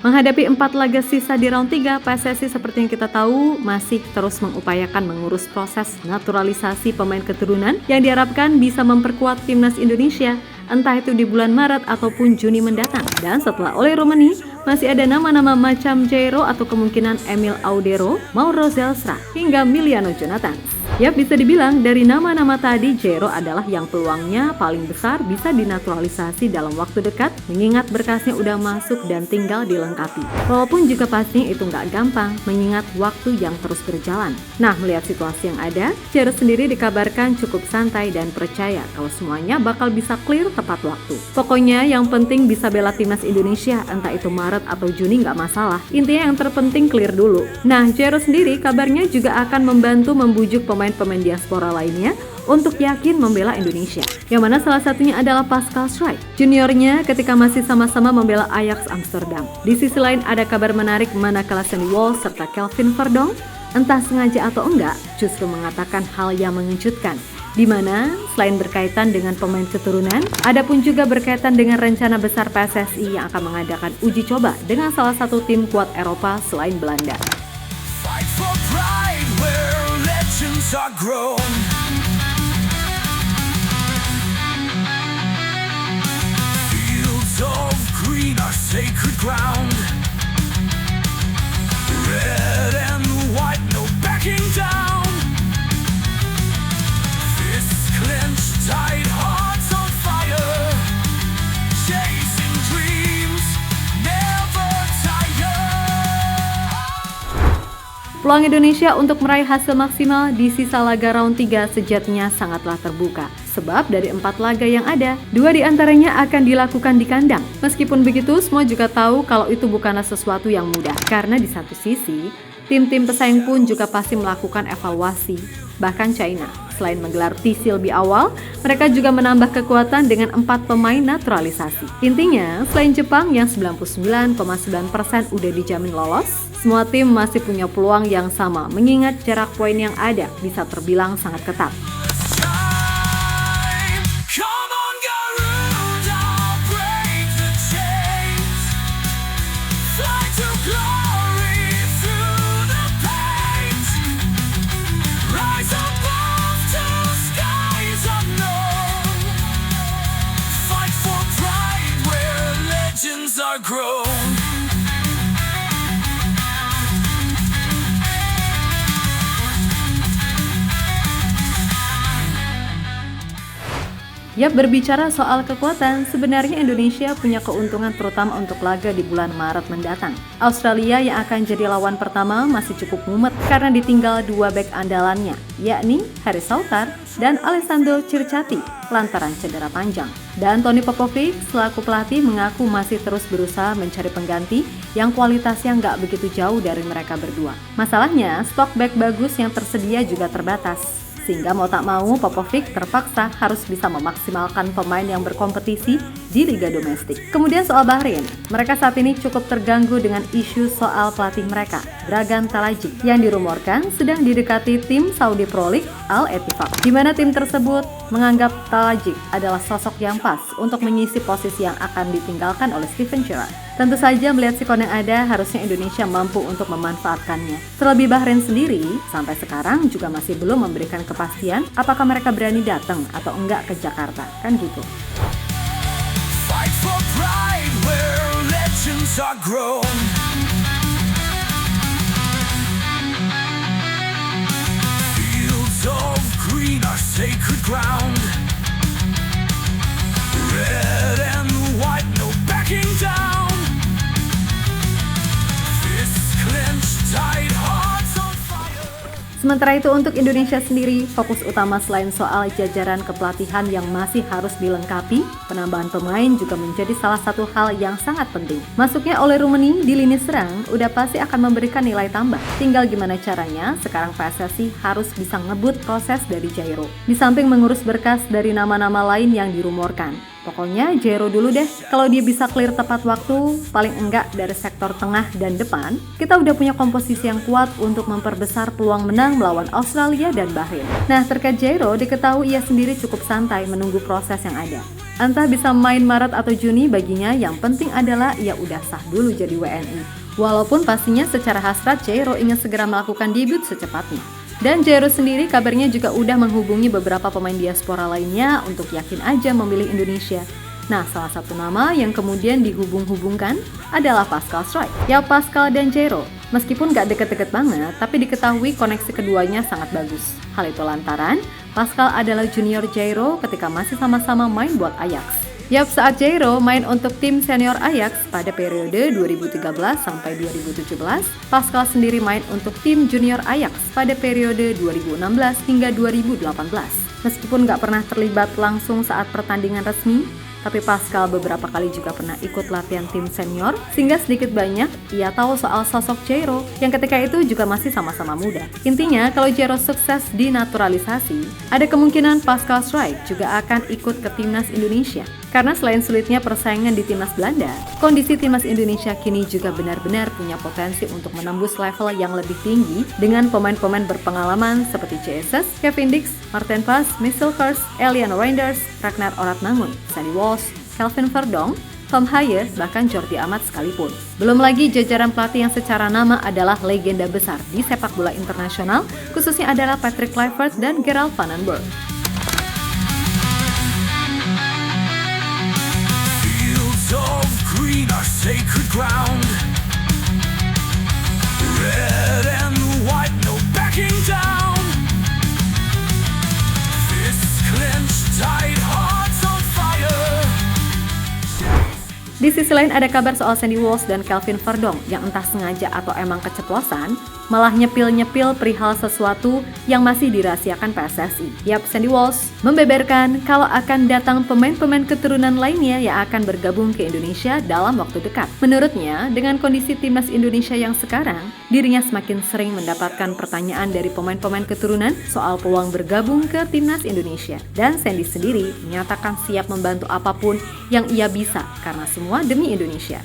Menghadapi 4 laga sisa di round 3, PSSI seperti yang kita tahu masih terus mengupayakan mengurus proses naturalisasi pemain keturunan yang diharapkan bisa memperkuat timnas Indonesia, entah itu di bulan Maret ataupun Juni mendatang. Dan setelah oleh Romani, masih ada nama-nama macam Jairo atau kemungkinan Emil Audero, Mauro Zelstra, hingga Miliano Jonathan. Yap, bisa dibilang dari nama-nama tadi, Jairo adalah yang peluangnya paling besar bisa dinaturalisasi dalam waktu dekat, mengingat berkasnya udah masuk dan tinggal dilengkapi. Walaupun juga pastinya itu nggak gampang, mengingat waktu yang terus berjalan. Nah, melihat situasi yang ada, Jairo sendiri dikabarkan cukup santai dan percaya kalau semuanya bakal bisa clear tepat waktu. Pokoknya yang penting bisa bela timnas Indonesia, entah itu Maret atau Juni nggak masalah. Intinya yang terpenting clear dulu. Nah, Jairo sendiri kabarnya juga akan membantu membujuk pemain diaspora lainnya untuk yakin membela Indonesia, yang mana salah satunya adalah Pascal Schreik, juniornya ketika masih sama-sama membela Ajax Amsterdam. Di sisi lain ada kabar menarik manakala Sandy Walsh serta Kelvin Verdonk, entah sengaja atau enggak, justru mengatakan hal yang mengejutkan, di mana selain berkaitan dengan pemain keturunan, ada pun juga berkaitan dengan rencana besar PSSI yang akan mengadakan uji coba dengan salah satu tim kuat Eropa selain Belanda. Are grown. Fields of green are sacred ground. Red and white, no backing down. Fists clenched tight, hearts on fire. Chasing dreams, never tired. Peluang Indonesia untuk meraih hasil maksimal di sisa laga round 3 sejatinya sangatlah terbuka. Sebab dari 4 laga yang ada, 2 diantaranya akan dilakukan di kandang. Meskipun begitu, semua juga tahu kalau itu bukanlah sesuatu yang mudah. Karena di satu sisi, tim-tim pesaing pun juga pasti melakukan evaluasi. Bahkan China, selain menggelar TC lebih awal, mereka juga menambah kekuatan dengan 4 pemain naturalisasi. Intinya, selain Jepang yang 99,9% udah dijamin lolos, semua tim masih punya peluang yang sama, mengingat jarak poin yang ada bisa terbilang sangat ketat. Ya, berbicara soal kekuatan, sebenarnya Indonesia punya keuntungan terutama untuk laga di bulan Maret mendatang. Australia yang akan jadi lawan pertama masih cukup mumet karena ditinggal 2 bek andalannya, yakni Haris Sautar dan Alessandro Circati lantaran cedera panjang. Dan Tony Popovic selaku pelatih mengaku masih terus berusaha mencari pengganti yang kualitasnya nggak begitu jauh dari mereka berdua. Masalahnya, stok bek bagus yang tersedia juga terbatas. Sehingga mau tak mau Popovic terpaksa harus bisa memaksimalkan pemain yang berkompetisi di liga domestik. Kemudian soal Bahrain, mereka saat ini cukup terganggu dengan isu soal pelatih mereka, Dragan Talajik, yang dirumorkan sedang didekati tim Saudi Pro League Al Ettifaq, di mana tim tersebut menganggap Talajik adalah sosok yang pas untuk mengisi posisi yang akan ditinggalkan oleh Steven Gerrard. Tentu saja melihat sikon yang ada, harusnya Indonesia mampu untuk memanfaatkannya. Terlebih Bahrain sendiri, sampai sekarang juga masih belum memberikan kepastian apakah mereka berani datang atau enggak ke Jakarta, kan gitu. Fight for pride where legends are grown. Fields of green are sacred ground. Red and white, no backing down. Sementara itu untuk Indonesia sendiri, fokus utama selain soal jajaran kepelatihan yang masih harus dilengkapi, penambahan pemain juga menjadi salah satu hal yang sangat penting. Masuknya Ole Rummenigge di lini serang udah pasti akan memberikan nilai tambah. Tinggal gimana caranya, sekarang PSSI harus bisa ngebut proses dari Jairo. Di samping mengurus berkas dari nama-nama lain yang dirumorkan. Pokoknya Jairo dulu deh, kalau dia bisa clear tepat waktu, paling enggak dari sektor tengah dan depan, kita udah punya komposisi yang kuat untuk memperbesar peluang menang melawan Australia dan Bahrain. Nah, terkait Jairo, diketahui ia sendiri cukup santai menunggu proses yang ada. Entah bisa main Maret atau Juni, baginya yang penting adalah ia udah sah dulu jadi WNI. Walaupun pastinya secara hasrat Jairo ingin segera melakukan debut secepatnya. Dan Jairo sendiri kabarnya juga udah menghubungi beberapa pemain diaspora lainnya untuk yakin aja memilih Indonesia. Nah, salah satu nama yang kemudian dihubung-hubungkan adalah Pascal Struijk. Ya, Pascal dan Jairo, meskipun gak deket-deket banget, tapi diketahui koneksi keduanya sangat bagus. Hal itu lantaran Pascal adalah junior Jairo ketika masih sama-sama main buat Ajax. Yap, saat Jairo main untuk tim senior Ajax pada periode 2013 sampai 2017, Pascal sendiri main untuk tim junior Ajax pada periode 2016 hingga 2018. Meskipun gak pernah terlibat langsung saat pertandingan resmi, tapi Pascal beberapa kali juga pernah ikut latihan tim senior, sehingga sedikit banyak ia tahu soal sosok Jairo yang ketika itu juga masih sama-sama muda. Intinya, kalau Jairo sukses dinaturalisasi, ada kemungkinan Pascal Struijk juga akan ikut ke timnas Indonesia. Karena selain sulitnya persaingan di timnas Belanda, kondisi timnas Indonesia kini juga benar-benar punya potensi untuk menembus level yang lebih tinggi dengan pemain-pemain berpengalaman seperti Jesus, Kevin Dix, Martin Pas, Michel Kers, Elian Reinders, Ragnar Oratmangun, Sandy Walsh, Kelvin Verdonk, Tom Haye, bahkan Jordi Amat sekalipun. Belum lagi jajaran pelatih yang secara nama adalah legenda besar di sepak bola internasional, khususnya adalah Patrick Kluivert dan Gerald van den Berg. Of green are sacred ground. Red and white, no backing down. Fists clenched tight, hearts on fire. Di sisi lain ada kabar soal Sandy Walsh dan Kelvin Verdonk yang entah sengaja atau emang keceplosan malah nyepil-nyepil perihal sesuatu yang masih dirahasiakan PSSI. Yap, Sandy Walsh membeberkan kalau akan datang pemain-pemain keturunan lainnya yang akan bergabung ke Indonesia dalam waktu dekat. Menurutnya, dengan kondisi timnas Indonesia yang sekarang, dirinya semakin sering mendapatkan pertanyaan dari pemain-pemain keturunan soal peluang bergabung ke timnas Indonesia. Dan Sandy sendiri menyatakan siap membantu apapun yang ia bisa karena semua demi Indonesia.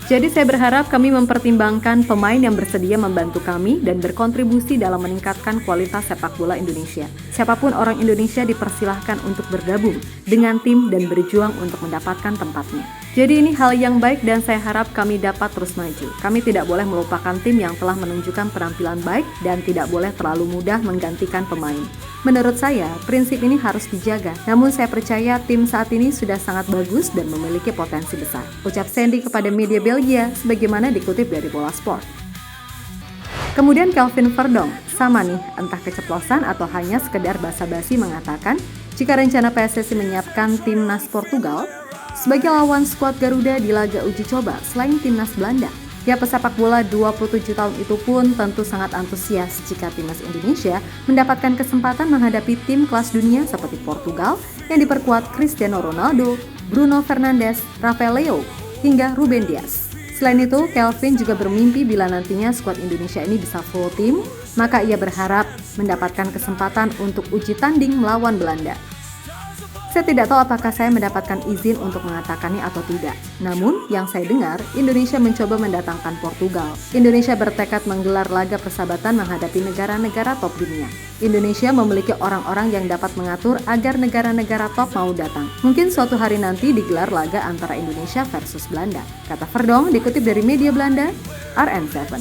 Jadi saya berharap kami mempertimbangkan pemain yang bersedia membantu kami dan berkontribusi dalam meningkatkan kualitas sepak bola Indonesia. Siapapun orang Indonesia dipersilahkan untuk bergabung dengan tim dan berjuang untuk mendapatkan tempatnya. Jadi ini hal yang baik dan saya harap kami dapat terus maju. Kami tidak boleh melupakan tim yang telah menunjukkan penampilan baik dan tidak boleh terlalu mudah menggantikan pemain. Menurut saya, prinsip ini harus dijaga. Namun saya percaya tim saat ini sudah sangat bagus dan memiliki potensi besar. Ucap Sandy kepada media Belgia sebagaimana dikutip dari Bola Sport. Kemudian Kelvin Verdonk, sama nih, entah keceplosan atau hanya sekedar basa-basi mengatakan jika rencana PSSI menyiapkan timnas Portugal sebagai lawan skuad Garuda di laga uji coba selain timnas Belanda. Ya, pesepak bola 27 tahun itu pun tentu sangat antusias jika timnas Indonesia mendapatkan kesempatan menghadapi tim kelas dunia seperti Portugal yang diperkuat Cristiano Ronaldo, Bruno Fernandes, Rafael Leo, hingga Ruben Dias. Selain itu, Kelvin juga bermimpi bila nantinya skuad Indonesia ini bisa full tim, maka ia berharap mendapatkan kesempatan untuk uji tanding melawan Belanda. Saya tidak tahu apakah saya mendapatkan izin untuk mengatakannya atau tidak. Namun, yang saya dengar, Indonesia mencoba mendatangkan Portugal. Indonesia bertekad menggelar laga persahabatan menghadapi negara-negara top dunia. Indonesia memiliki orang-orang yang dapat mengatur agar negara-negara top mau datang. Mungkin suatu hari nanti digelar laga antara Indonesia versus Belanda, kata Verdonk dikutip dari media Belanda, RN7.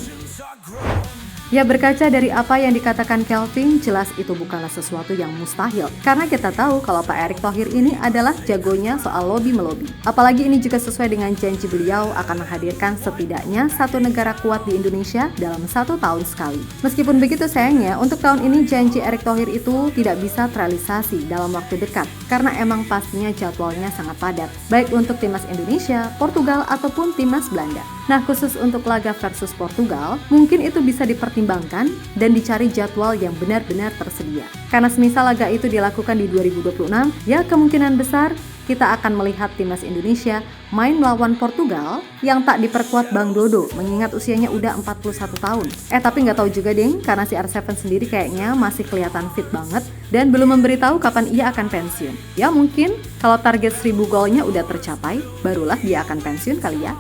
Ya, berkaca dari apa yang dikatakan Kelvin, jelas itu bukanlah sesuatu yang mustahil. Karena kita tahu kalau Pak Erick Thohir ini adalah jagonya soal lobby-melobi. Apalagi ini juga sesuai dengan janji beliau akan menghadirkan setidaknya satu negara kuat di Indonesia dalam 1 tahun sekali. Meskipun begitu, sayangnya untuk tahun ini janji Erick Thohir itu tidak bisa terrealisasi dalam waktu dekat. Karena emang pastinya jadwalnya sangat padat, baik untuk timnas Indonesia, Portugal, ataupun timnas Belanda. Nah, khusus untuk laga versus Portugal, mungkin itu bisa dipertimbangkan dan dicari jadwal yang benar-benar tersedia. Karena semisal laga itu dilakukan di 2026, ya kemungkinan besar kita akan melihat timnas Indonesia main melawan Portugal yang tak diperkuat Bang Dodo, mengingat usianya udah 41 tahun. Tapi nggak tahu juga deng, karena si R7 sendiri kayaknya masih kelihatan fit banget dan belum memberitahu kapan ia akan pensiun. Ya mungkin kalau target 1000 golnya udah tercapai, barulah dia akan pensiun kali ya.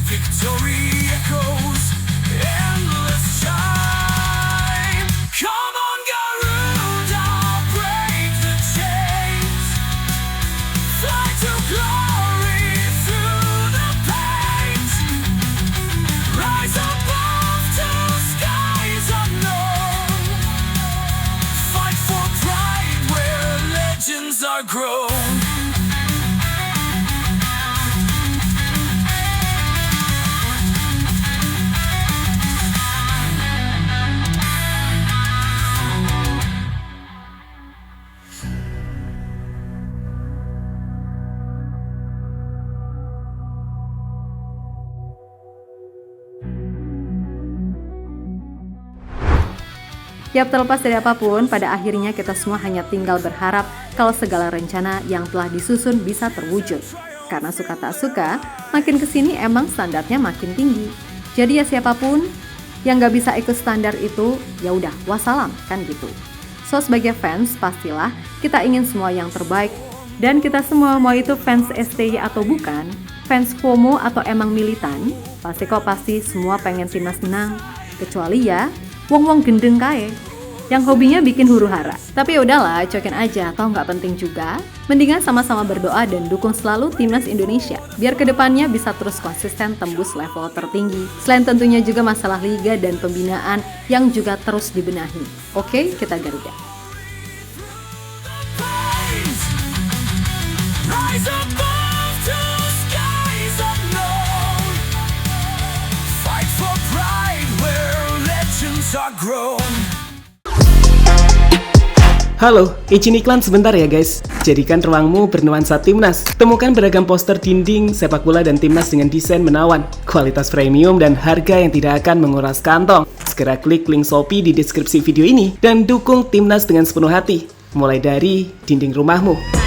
Victory echoes, endless time. Come on, Garuda, break the chains. Yap, terlepas dari apapun, pada akhirnya kita semua hanya tinggal berharap kalau segala rencana yang telah disusun bisa terwujud. Karena suka tak suka, makin kesini emang standarnya makin tinggi. Jadi ya siapapun yang gak bisa ikut standar itu, ya udah wassalam kan gitu. So sebagai fans, pastilah kita ingin semua yang terbaik. Dan kita semua, mau itu fans STY atau bukan, fans FOMO atau emang militan, pasti semua pengen timnas menang. Kecuali ya wong-wong gendeng kae yang hobinya bikin huru-hara. Tapi udahlah, cuekin aja, toh nggak penting juga. Mendingan sama-sama berdoa dan dukung selalu timnas Indonesia, biar kedepannya bisa terus konsisten tembus level tertinggi. Selain tentunya juga masalah liga dan pembinaan yang juga terus dibenahi. Oke, kita Garuda. Rise above to skies unknown. Fight for pride where legends are grown. Halo, izin iklan sebentar ya guys. Jadikan ruangmu bernuansa timnas. Temukan beragam poster dinding, sepak bola dan timnas dengan desain menawan, kualitas premium dan harga yang tidak akan menguras kantong. Segera klik link Shopee di deskripsi video ini dan dukung timnas dengan sepenuh hati. Mulai dari dinding rumahmu.